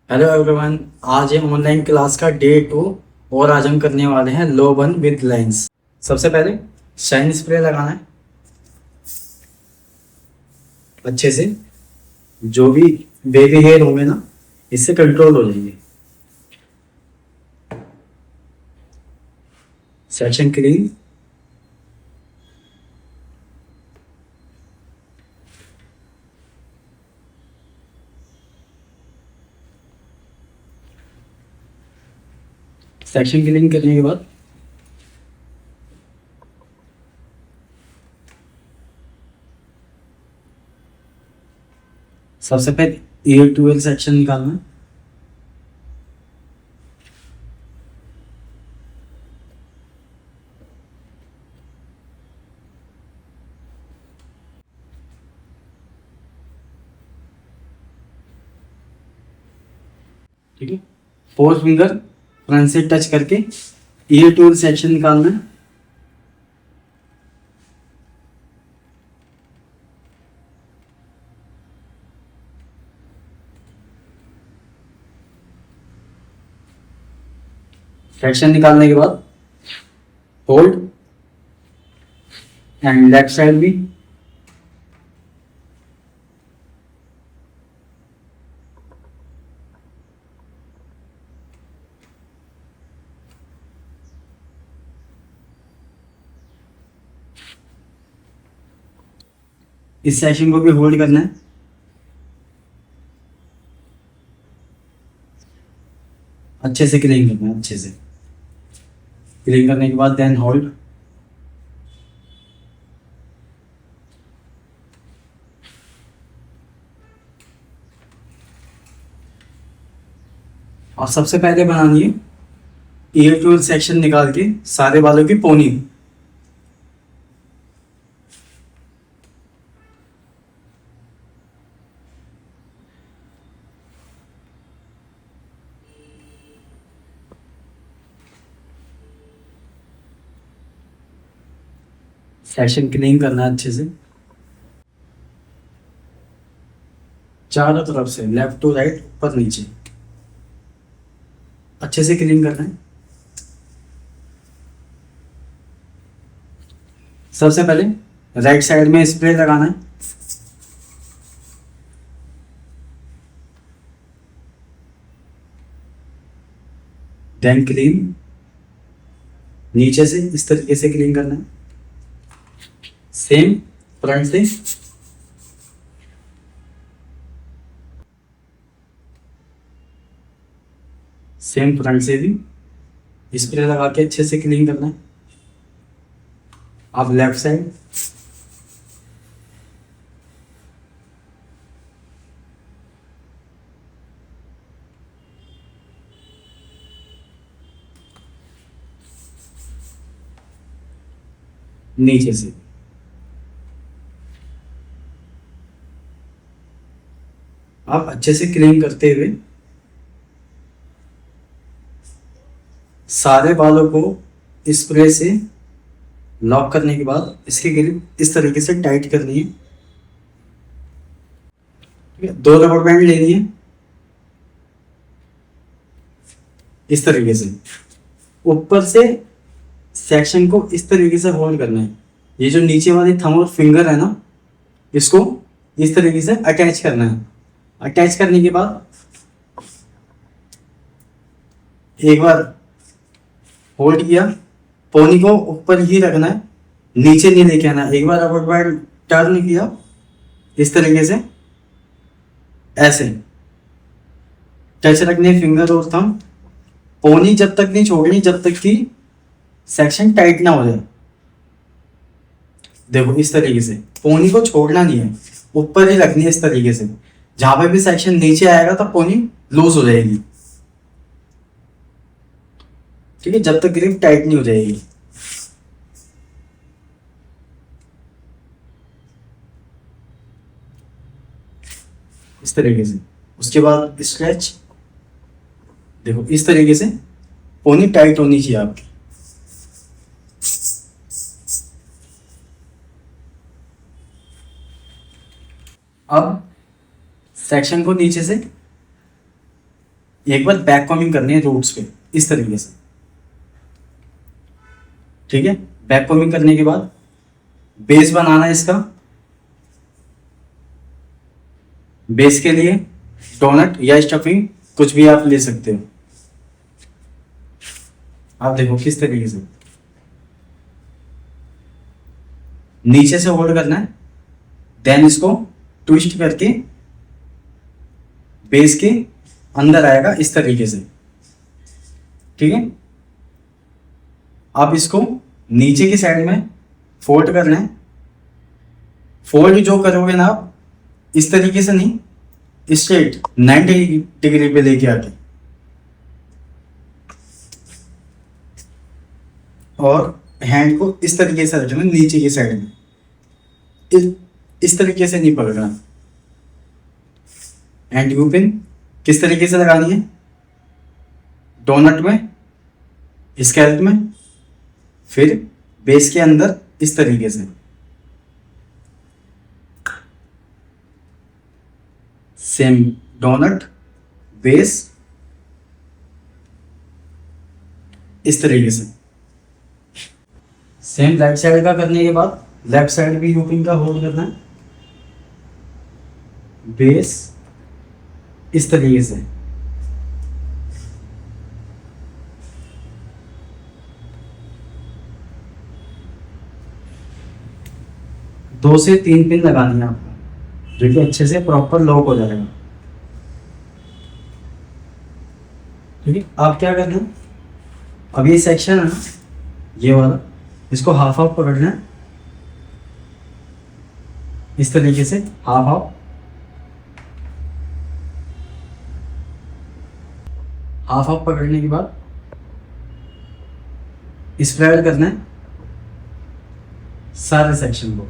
Hello everyone. आज है online class का डे 2 और आज हम करने वाले हैं लो बन विद लाइंस। सबसे पहले शाइन स्प्रे लगाना है अच्छे से। जो भी बेबी हेयर होंगे ना, इससे कंट्रोल हो जाएंगे। Section clean. सेक्शन क्लीन करने के बाद सबसे पहले ईयर ट्वेल्व सेक्शन निकालना है। ठीक है, फोर फिंगर फ्रंट से टच करके ईयर ट्वेल्व सेक्शन निकालना है। सेक्शन निकालने के बाद होल्ड एंड लेफ्ट साइड भी। इस सेक्शन को भी होल्ड करना है। अच्छे से क्लीन करना है। अच्छे से क्लीन करने के बाद देन होल्ड। और सबसे पहले बनानी है ईयर टूल सेक्शन निकाल के सारे बालों की पोनी। सेक्शन क्लीन करना है अच्छे से चारों तरफ से, लेफ्ट टू राइट, ऊपर नीचे, अच्छे से क्लीन करना है। सबसे पहले राइट साइड में स्प्रे लगाना है। देन क्लीन नीचे से इस तरीके से क्लीन करना है। सेम फ्रंट से। सेम फ्रंट से भी स्प्रे लगा के अच्छे से क्लीन करना है। अब लेफ्ट साइड। नीचे से। आप अच्छे से क्लीन करते हुए सारे बालों को स्प्रे से लॉक करने के बाद इसकी ग्रिप इस तरीके से टाइट करनी है। ठीक है, दो रबर बैंड लेनी है इस तरीके से। ऊपर से सेक्शन को इस तरीके से होल्ड करना है। ये जो नीचे वाली थंब और फिंगर है ना, इसको इस तरीके से अटैच करना है। अटैच करने के बाद एक बार होल्ड किया, पोनी को ऊपर ही रखना है, नीचे नहीं लेके आना। एक बार रबर बैंड टर्न किया इस तरीके से, ऐसे टच रखने फिंगर और थंब। पोनी जब तक नहीं छोड़नी जब तक कि सेक्शन टाइट ना हो जाए। देखो इस तरीके से पोनी को छोड़ना नहीं है, ऊपर ही रखनी है इस तरीके से। जहां पे भी सेक्शन नीचे आएगा तो पोनी लूज हो जाएगी। ठीक है, जब तक ग्रिप टाइट नहीं हो जाएगी। इस तरीके से। उसके बाद स्ट्रेच। देखो इस तरीके से पोनी टाइट होनी चाहिए आपकी। अब सेक्शन को नीचे से एक बार बैक कॉमिंग करनी है रूट्स पे इस तरीके से, ठीक है। बैक कॉमिंग करने के बाद बेस बनाना है इसका। बेस के लिए डोनट या स्टफिंग कुछ भी आप ले सकते हो। आप देखो किस तरीके से नीचे से होल्ड करना है, देन इसको ट्विस्ट करके बेस के अंदर आएगा इस तरीके से, ठीक है। अब इसको नीचे की साइड में फोल्ड करना है। फोल्ड जो करोगे ना आप इस तरीके से नहीं, स्ट्रेट 90 डिग्री पे लेके आके, और हैंड को इस तरीके से रखना नीचे की साइड में, इस तरीके से नहीं पकड़ना। एंड यू पिन किस तरीके से लगानी है, डोनट में, स्कैल्प में, फिर बेस के अंदर इस तरीके से। सेम डोनट, बेस, इस तरीके से। सेम राइट साइड का करने के बाद लेफ्ट साइड भी यूपिन का होल्ड करना है, बेस इस तरीके से। दो से तीन पिन लगानी है आपको, जो कि अच्छे से प्रॉपर लॉक हो जाएगा, ठीक है। आप क्या करना है, अब ये सेक्शन है ना, ये वाला, इसको हाफ हाफ पकड़ना है इस तरीके से, हाफ हाफ, हाफ हाफ पकड़ने के बाद स्प्रेड करना है सारे सेक्शन को।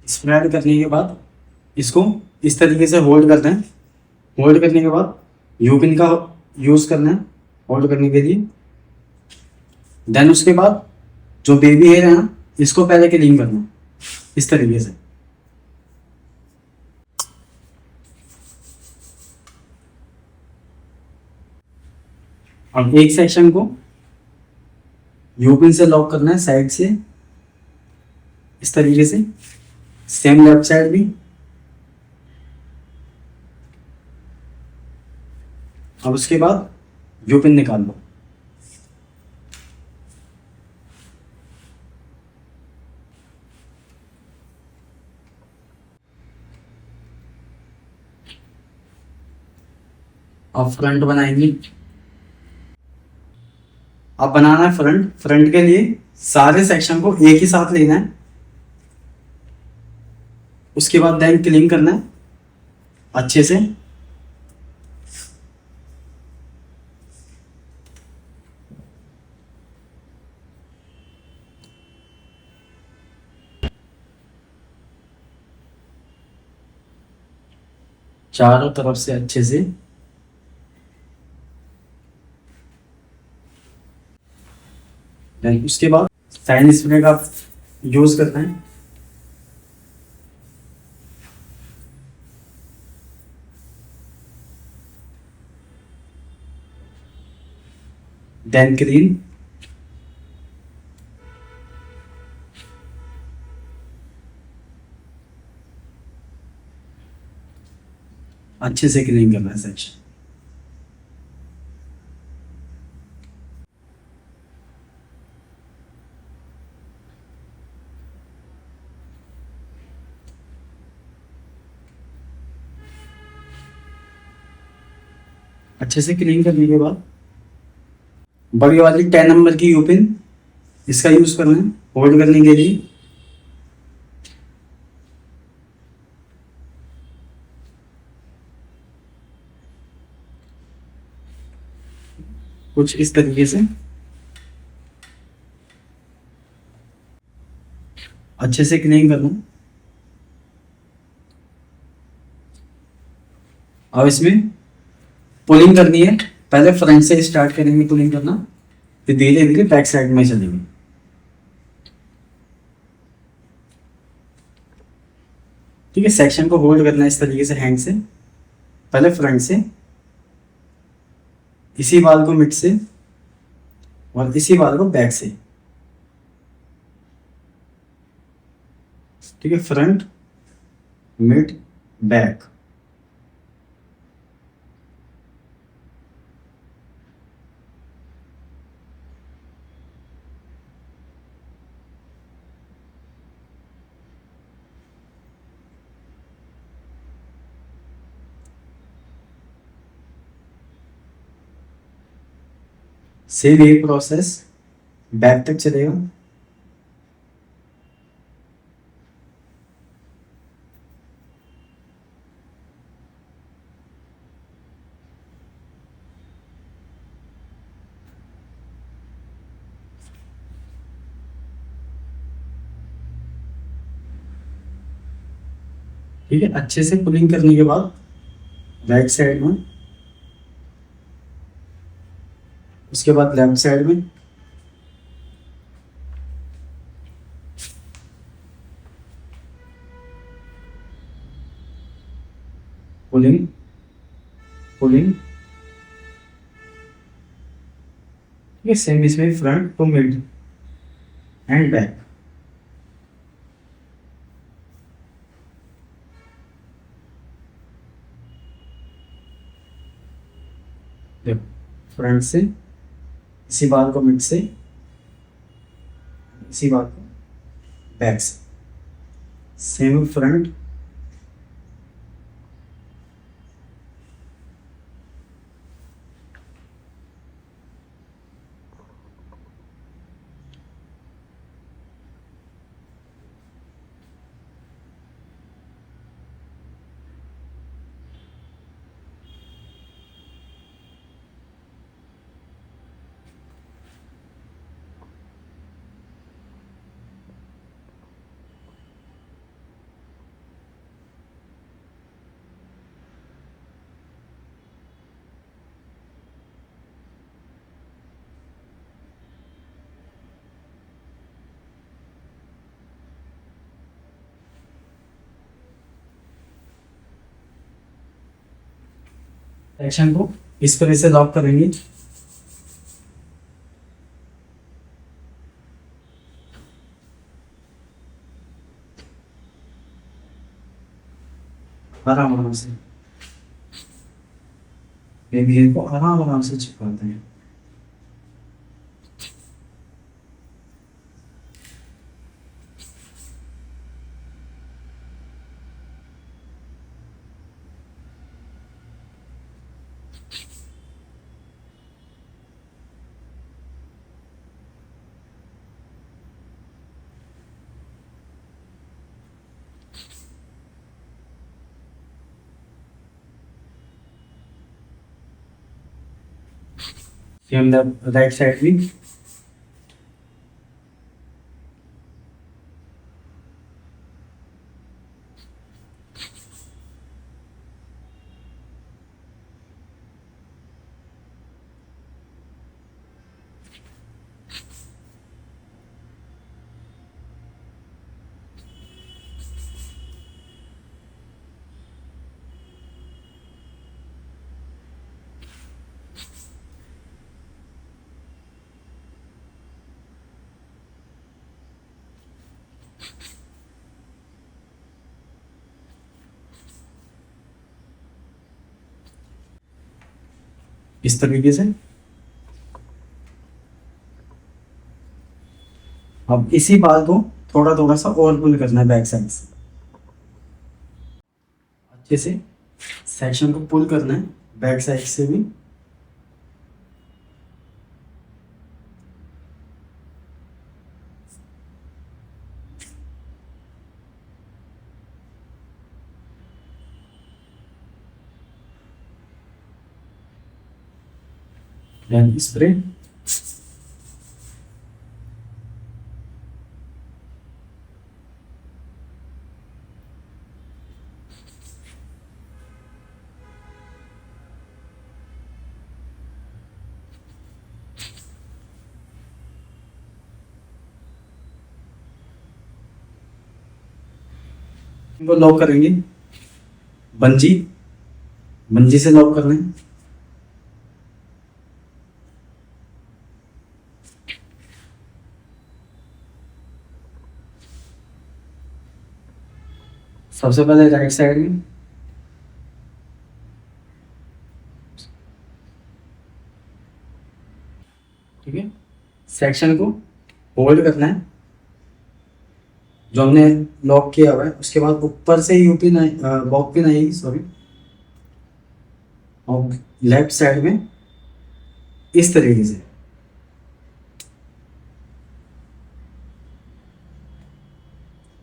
स्प्रेड करने के बाद इसको इस तरीके से होल्ड करना है। होल्ड करने के बाद यू पिन का यूज करना है होल्ड करने के लिए। देन उसके बाद जो बेबी हेयर है ना, इसको पहले क्लीन करना है इस तरीके से। अब एक सेक्शन को यू पिन से लॉक करना है साइड से इस तरीके से, सेम लेफ्ट साइड भी। अब उसके बाद यू पिन निकाल लो। अब फ्रंट बनाएंगे। अब बनाना है फ्रंट। फ्रंट के लिए सारे सेक्शन को एक ही साथ लेना है, उसके बाद देन क्लीन करना है अच्छे से। चारों तरफ से अच्छे से। देन उसके बाद साइन स्प्रे का यूज करना है। Then clean. अच्छे से क्लीन करना है सेक्शन। अच्छे से क्लीन करने के बाद बड़ी वाली 10 नंबर की यू पिन, इसका यूज करना है होल्ड करने के लिए। कुछ इस तरीके से अच्छे से क्लीन करना। अब इसमें पुलिंग करनी है। पहले फ्रंट से स्टार्ट करेंगे पुलिंग करना, फिर धीरे धीरे बैक साइड में चलेंगे। ठीक है, सेक्शन को होल्ड करना है इस तरीके से हैंड से, पहले फ्रंट से, इसी बाल को मिड से, और इसी बाल को बैक से। ठीक है, फ्रंट, मिड, बैक। सेम यही प्रोसेस बैक तक चलेगा। ठीक है, अच्छे से पुलिंग करने के बाद राइट साइड में, उसके बाद लेफ्ट साइड में, पुलिंग पुलिंग। ठीक है, सेम इसमें front to mid and back. देखो, फ्रंट से, इसी बाल को मिड से, इसी बाल को बैक से, सेम फ्रंट, एक्शन को इस तरह से लॉक करेंगे। आराम आराम से बेबी को आराम आराम से चिपकाते हैं। सेम राइट साइड भी। इस तरीके से। अब इसी बाल को थोड़ा थोड़ा सा और पुल करना है बैक साइड से, अच्छे से सेक्शन को पुल करना है बैक साइड से भी। And spray. इनको लॉक करेंगे, बंजी, बंजी से लॉक कर लें। सबसे पहले राइट साइड में, ठीक है, सेक्शन को होल्ड करना है जो हमने लॉक किया हुआ है। उसके बाद ऊपर से यू पिन, बॉक पिन आएगी, सॉरी, और लेफ्ट साइड में इस तरीके से,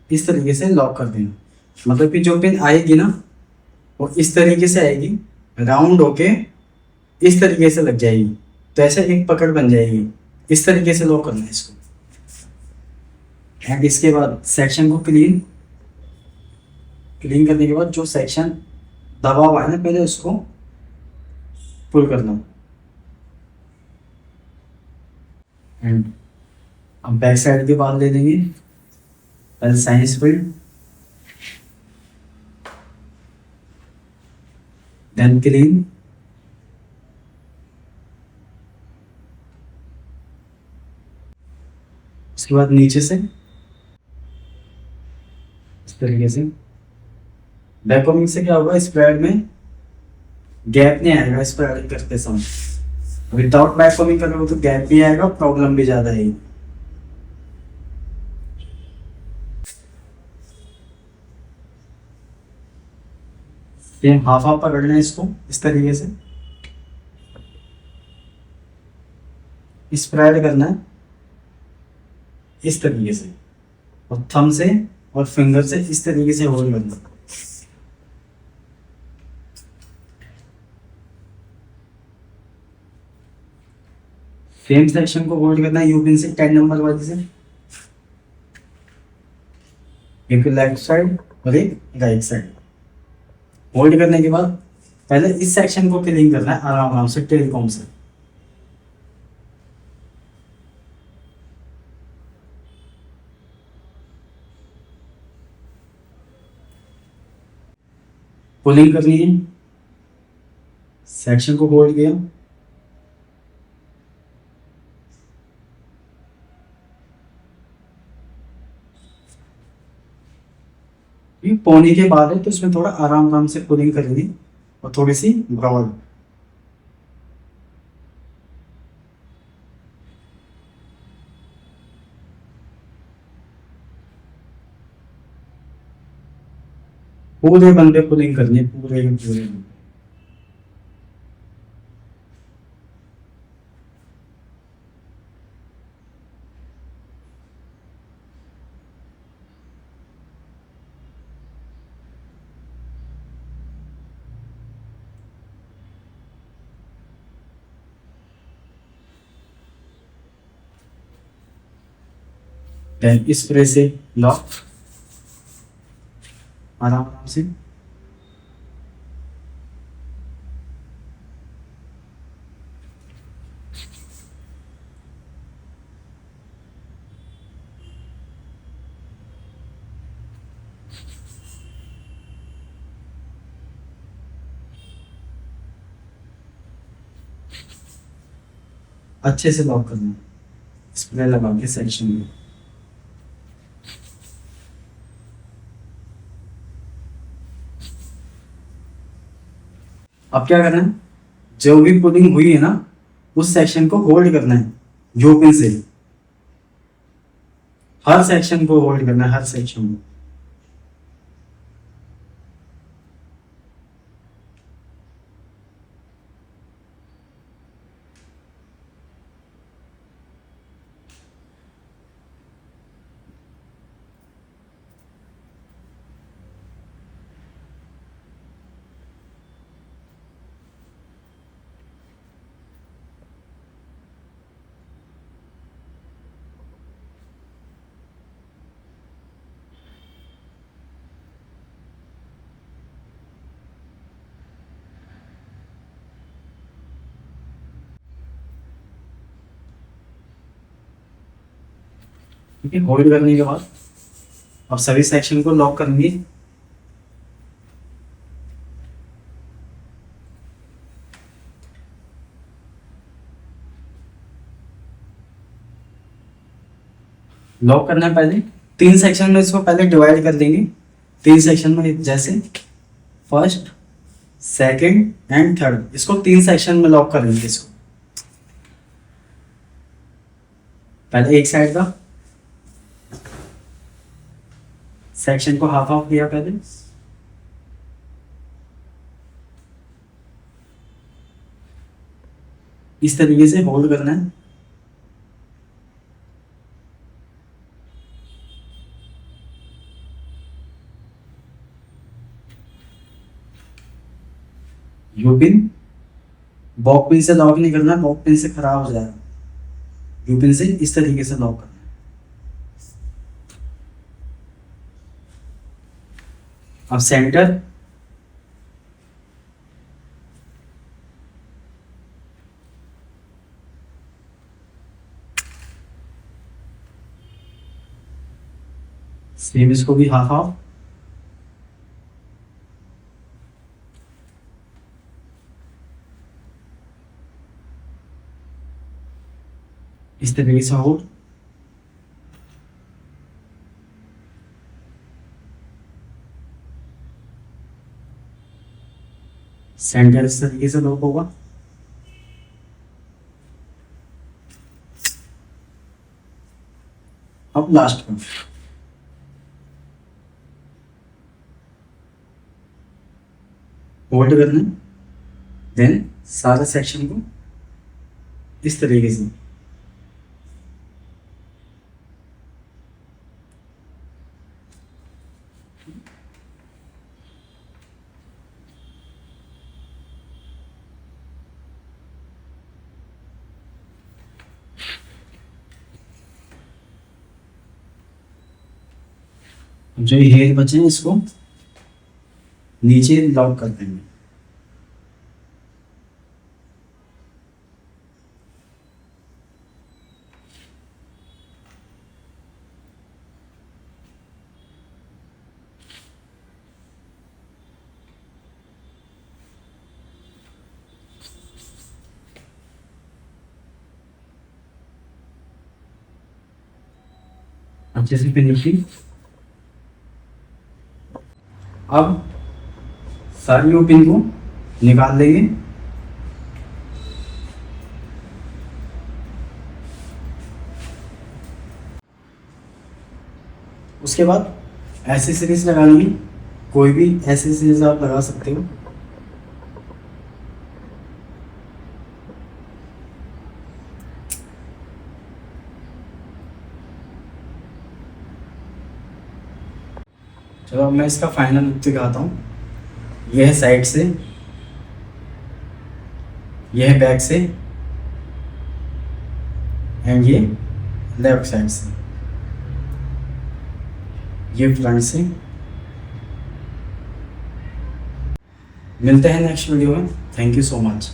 इस तरीके से लॉक कर देना। मतलब कि जो पिन आएगी ना वो इस तरीके से आएगी, राउंड होके इस तरीके से लग जाएगी, तो ऐसे एक पकड़ बन जाएगी। इस तरीके से लॉक करना है इसको। एंड इसके बाद सेक्शन को क्लीन करने के बाद जो सेक्शन दबा हुआ है ना, पहले उसको पुल करना। एंड अब बैक साइड के बाल ले लेंगे, पहले साइंस फील्ड, देन क्लीन, उसके बाद नीचे से इस तरीके से। बैककॉमिंग से क्या होगा, स्प्रेड में गैप नहीं आएगा स्प्रेड करते समय। विदाउट बैककॉमिंग करोगे तो गैप भी आएगा, प्रॉब्लम भी ज्यादा है। सेम हाफ हाफ पकड़ना है इसको इस तरीके से, स्प्रेड करना है इस तरीके से, और थंब से और फिंगर से इस तरीके से होल्ड करना। सेम सेक्शन को होल्ड करना है यू पिन से 10 नंबर वाली से, एक लेफ्ट साइड और एक राइट साइड। होल्ड करने के बाद पहले इस सेक्शन को क्लीन करना है आराम आराम से टेलीकॉम से। पुलिंग करनी है, सेक्शन को होल्ड किया, ये पौनी के बाद है तो इसमें थोड़ा आराम आराम से पुलिंग करेंगे और थोड़ी सी ब्रॉड। पूरे बंदे पुलिंग करनी है, पूरे के पूरे बंदे। देन स्प्रे से लॉक आराम आराम से। अच्छे से लॉक करना है स्प्रे लगा के सेक्शन में। अब क्या करना है, जो भी पुलिंग हुई है ना उस सेक्शन को होल्ड करना है यू पिन से, हर सेक्शन को होल्ड करना है, हर सेक्शन को। ठीक है, होल्ड करने के बाद अब सभी सेक्शन को लॉक करेंगे लॉक करना है पहले 3 सेक्शन में, इसको पहले डिवाइड कर देंगे 3 सेक्शन में, जैसे फर्स्ट, सेकंड एंड थर्ड, इसको 3 सेक्शन में लॉक करेंगे। इसको पहले एक साइड का सेक्शन को हाफ हाफ किया पहले, इस तरीके से होल्ड करना है। यू पिन बॉक पिन से लॉक नहीं करना, बॉक पिन से खराब हो जाएगा। यू पिन से इस तरीके से लॉक करना है। अब सेंटर, सेम इसको भी हाफ हाफ, इस तरीके से होल्ड। सेंटर इस तरीके से लॉक होगा। अब लास्ट में होल्ड करना, देन सारे सेक्शन को इस तरीके से, जो हेयर बचे हैं इसको नीचे लॉक कर देंगे। अच्छे से फिनिशिंग। अब सारी यू पिन को निकाल लेंगे। उसके बाद एसेसरीज लगानी है, कोई भी एसेसरीज आप लगा सकते हो। चलो अब मैं इसका फाइनल लुक दिखाता हूँ। यह है साइड से, यह है बैक से, एंड ये लेफ्ट साइड से, ये फ्रंट से। मिलते हैं नेक्स्ट वीडियो में। Thank you so much.